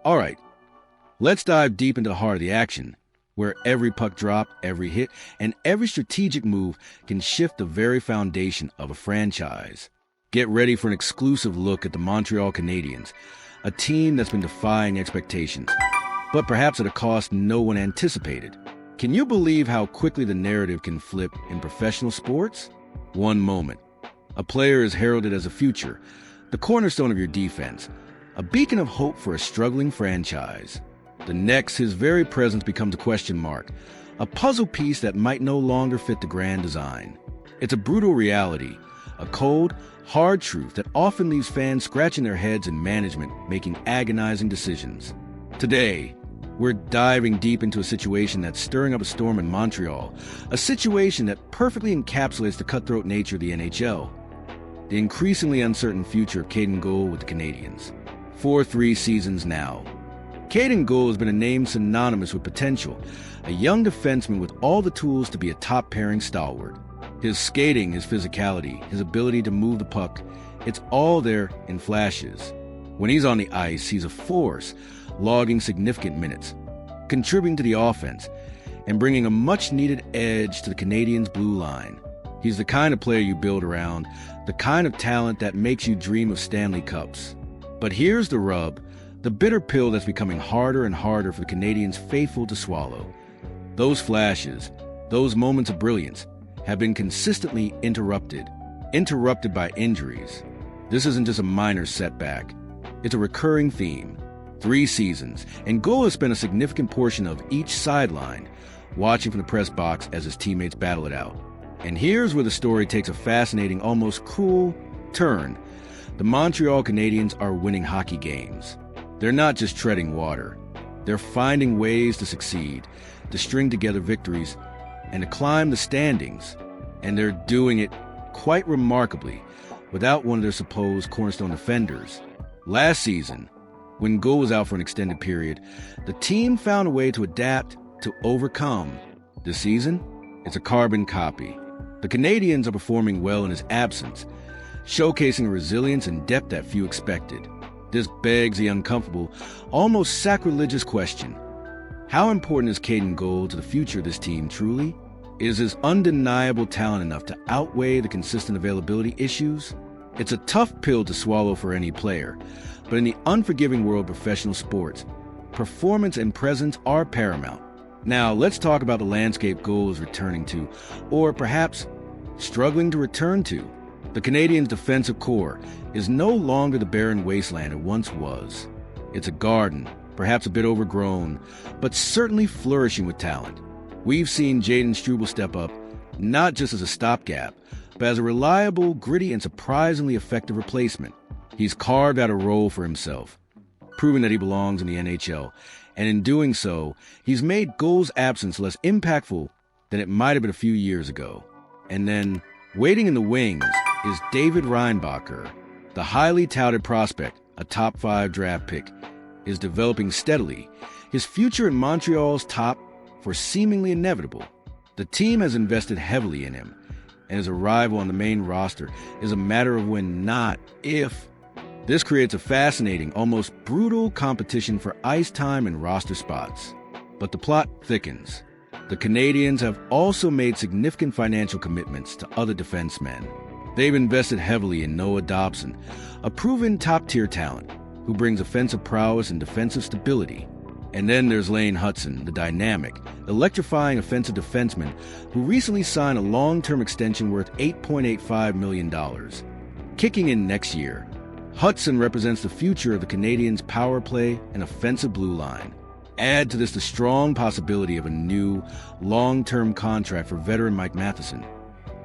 All right, let's dive deep into the heart of the action, where every puck drop, every hit, and every strategic move can shift the very foundation of a franchise. Get ready for an exclusive look at the Montreal Canadiens, a team that's been defying expectations, but perhaps at a cost no one anticipated. Can you believe how quickly the narrative can flip in professional sports? One moment, a player is heralded as a future, the cornerstone of your defense, a beacon of hope for a struggling franchise. The next, his very presence becomes a question mark, a puzzle piece that might no longer fit the grand design. It's a brutal reality, a cold, hard truth that often leaves fans scratching their heads and management making agonizing decisions. Today, we're diving deep into a situation that's stirring up a storm in Montreal, a situation that perfectly encapsulates the cutthroat nature of the NHL. The increasingly uncertain future of Kaiden Guhle with the Canadiens. For 3 seasons now. Kaiden Guhle has been a name synonymous with potential, a young defenseman with all the tools to be a top-pairing stalwart. His skating, his physicality, his ability to move the puck, it's all there in flashes. When he's on the ice, he's a force, logging significant minutes, contributing to the offense, and bringing a much-needed edge to the Canadiens' blue line. He's the kind of player you build around, the kind of talent that makes you dream of Stanley Cups. But here's the rub, the bitter pill that's becoming harder and harder for the Canadiens faithful to swallow. Those flashes, those moments of brilliance, have been consistently interrupted by injuries. This isn't just a minor setback. It's a recurring theme. 3 seasons, and Guhle has spent a significant portion of each sideline watching from the press box as his teammates battle it out. And here's where the story takes a fascinating, almost cruel turn. The Montreal Canadiens are winning hockey games. They're not just treading water. They're finding ways to succeed, to string together victories, and to climb the standings. And they're doing it quite remarkably without one of their supposed cornerstone defenders. Last season, when Guhle was out for an extended period, the team found a way to adapt, to overcome. This season, it's a carbon copy. The Canadiens are performing well in his absence, showcasing a resilience and depth that few expected. This begs the uncomfortable, almost sacrilegious question. How important is Kaiden Guhle to the future of this team truly? Is his undeniable talent enough to outweigh the consistent availability issues? It's a tough pill to swallow for any player, but in the unforgiving world of professional sports, performance and presence are paramount. Now, let's talk about the landscape Guhle is returning to, or perhaps struggling to return to. The Canadiens' defensive core is no longer the barren wasteland it once was. It's a garden, perhaps a bit overgrown, but certainly flourishing with talent. We've seen Jayden Struble step up, not just as a stopgap, but as a reliable, gritty, and surprisingly effective replacement. He's carved out a role for himself, proving that he belongs in the NHL, and in doing so, he's made Guhle's absence less impactful than it might have been a few years ago. And then, waiting in the wings is David Reinbacher. The highly touted prospect, a top 5 draft pick, is developing steadily, his future in Montreal's top for seemingly inevitable. The team has invested heavily in him, and his arrival on the main roster is a matter of when, not if. This creates a fascinating, almost brutal competition for ice time and roster spots. But the plot thickens. The Canadiens have also made significant financial commitments to other defensemen. They've invested heavily in Noah Dobson, a proven top-tier talent who brings offensive prowess and defensive stability. And then there's Lane Hutson, the dynamic, electrifying offensive defenseman who recently signed a long-term extension worth $8.85 million. Kicking in next year, Hutson represents the future of the Canadiens' power play and offensive blue line. Add to this the strong possibility of a new, long-term contract for veteran Mike Matheson,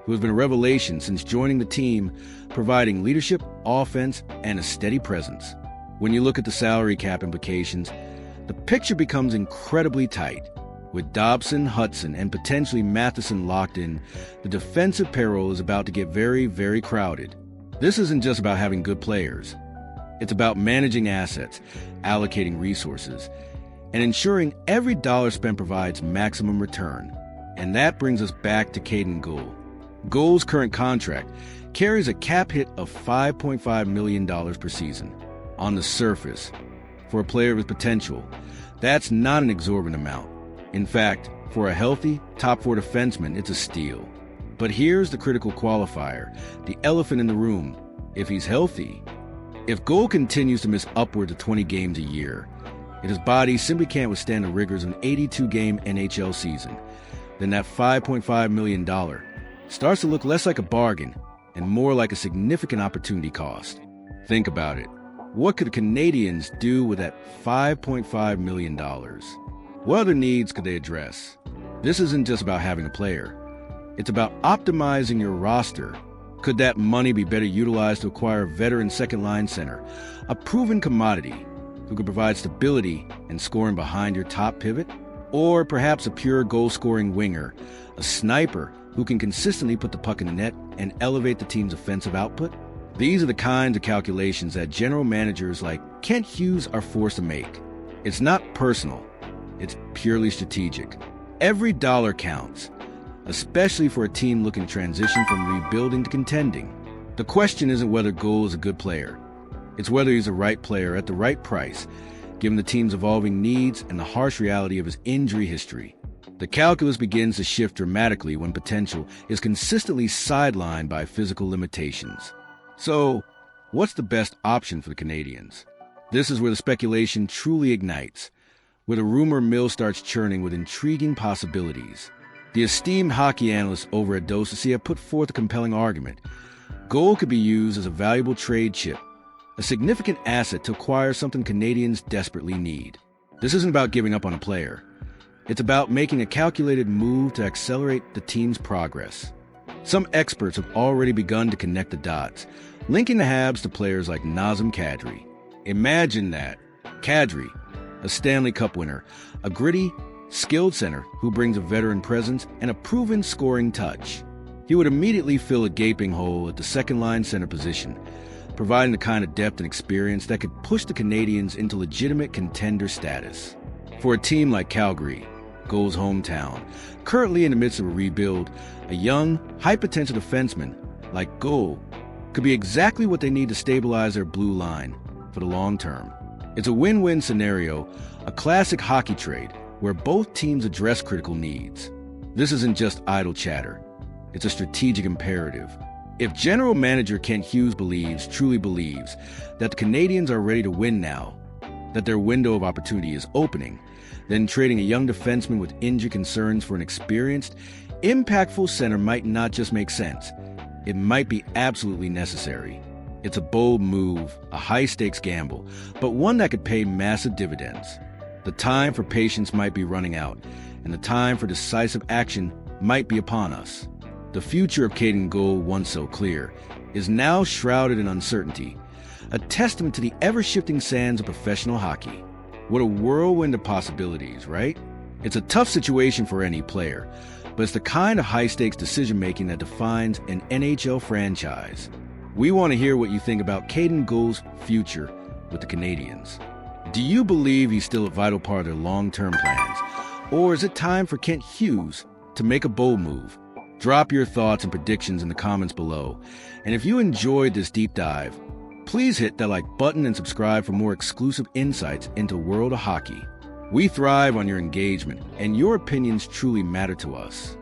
who has been a revelation since joining the team, providing leadership, offense, and a steady presence. When you look at the salary cap implications, the picture becomes incredibly tight. With Dobson, Hutson, and potentially Matheson locked in, the defensive payroll is about to get very, very crowded. This isn't just about having good players. It's about managing assets, allocating resources, and ensuring every dollar spent provides maximum return. And that brings us back to Kaiden Guhle. Guhle's current contract carries a cap hit of $5.5 million per season. On the surface, for a player of his potential. That's not an exorbitant amount. In fact, for a healthy, top-four defenseman, it's a steal. But here's the critical qualifier, the elephant in the room. If he's healthy, if Guhle continues to miss upwards of 20 games a year, if his body simply can't withstand the rigors of an 82-game NHL season, then that $5.5 million starts to look less like a bargain and more like a significant opportunity cost. Think about it. What could the Canadiens do with that $5.5 million? What other needs could they address? This isn't just about having a player. It's about optimizing your roster. Could that money be better utilized to acquire a veteran second-line center, a proven commodity who could provide stability and scoring behind your top pivot? Or perhaps a pure goal-scoring winger, a sniper who can consistently put the puck in the net and elevate the team's offensive output? These are the kinds of calculations that general managers like Kent Hughes are forced to make. It's not personal. It's purely strategic. Every dollar counts, especially for a team looking to transition from rebuilding to contending. The question isn't whether Guhle is a good player. It's whether he's the right player at the right price, given the team's evolving needs and the harsh reality of his injury history. The calculus begins to shift dramatically when potential is consistently sidelined by physical limitations. So, what's the best option for the Canadiens? This is where the speculation truly ignites, where the rumor mill starts churning with intriguing possibilities. The esteemed hockey analysts over at Dosisy have put forth a compelling argument. Guhle could be used as a valuable trade chip, a significant asset to acquire something Canadiens desperately need. This isn't about giving up on a player. It's about making a calculated move to accelerate the team's progress. Some experts have already begun to connect the dots, linking the Habs to players like Nazem Kadri. Imagine that. Kadri, a Stanley Cup winner, a gritty, skilled center who brings a veteran presence and a proven scoring touch. He would immediately fill a gaping hole at the second-line center position, providing the kind of depth and experience that could push the Canadiens into legitimate contender status. For a team like Calgary, Guhle's hometown, currently in the midst of a rebuild, a young, high-potential defenseman like Guhle could be exactly what they need to stabilize their blue line for the long term. It's a win-win scenario, a classic hockey trade where both teams address critical needs. This isn't just idle chatter. It's a strategic imperative. If General Manager Kent Hughes truly believes, that the Canadiens are ready to win now, that their window of opportunity is opening, then trading a young defenseman with injury concerns for an experienced, impactful center might not just make sense. It might be absolutely necessary. It's a bold move, a high-stakes gamble, but one that could pay massive dividends. The time for patience might be running out, and the time for decisive action might be upon us. The future of Kaiden Guhle, once so clear, is now shrouded in uncertainty, a testament to the ever-shifting sands of professional hockey. What a whirlwind of possibilities, right? It's a tough situation for any player, but it's the kind of high-stakes decision-making that defines an NHL franchise. We want to hear what you think about Kaiden Guhle's future with the Canadiens. Do you believe he's still a vital part of their long-term plans? Or is it time for Kent Hughes to make a bold move? Drop your thoughts and predictions in the comments below. And if you enjoyed this deep dive, please hit that like button and subscribe for more exclusive insights into the world of hockey. We thrive on your engagement, and your opinions truly matter to us.